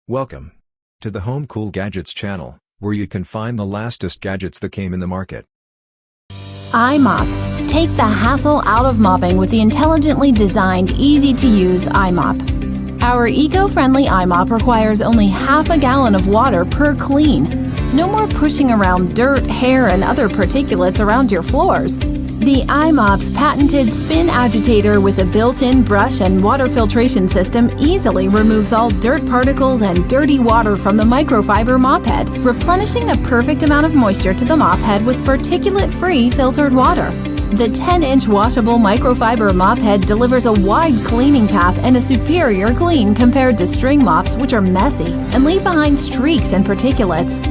Welcome to the Home Cool Gadgets channel, where you can find the latest gadgets that came in the market. iMop. Take the hassle out of mopping with the intelligently designed, easy-to-use iMop. Our eco-friendly iMop requires only half a gallon of water per clean. No more pushing around dirt, hair, and other particulates around your floors. The iMop's patented spin agitator with a built-in brush and water filtration system easily removes all dirt particles and dirty water from the microfiber mop head, replenishing the perfect amount of moisture to the mop head with particulate-free filtered water. The 10-inch washable microfiber mop head delivers a wide cleaning path and a superior clean compared to string mops, which are messy and leave behind streaks and particulates.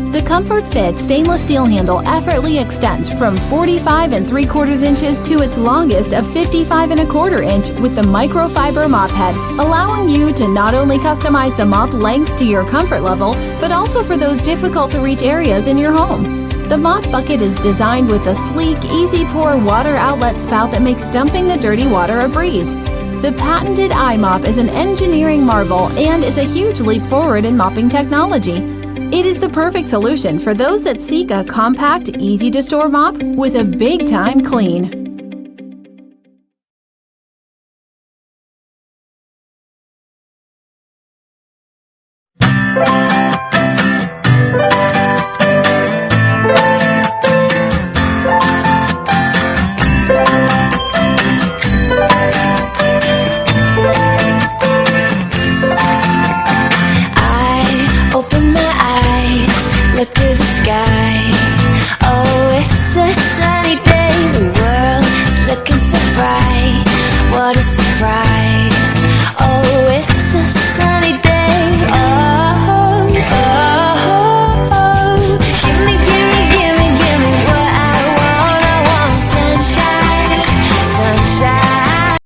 The Comfort Fit stainless steel handle effortlessly extends from 45 3/4 inches to its longest of 55 1/4 inch with the microfiber mop head, allowing you to not only customize the mop length to your comfort level, but also for those difficult to reach areas in your home. The mop bucket is designed with a sleek, easy pour water outlet spout that makes dumping the dirty water a breeze. The patented iMop is an engineering marvel and is a huge leap forward in mopping technology. It is the perfect solution for those that seek a compact, easy-to-store mop with a big-time clean. Look to the sky. Oh, it's a sunny day. The world is looking so bright. What a surprise. Oh, it's a sunny day. Oh, oh, oh. Give me, give me, give me, give me what I want. I want sunshine, sunshine.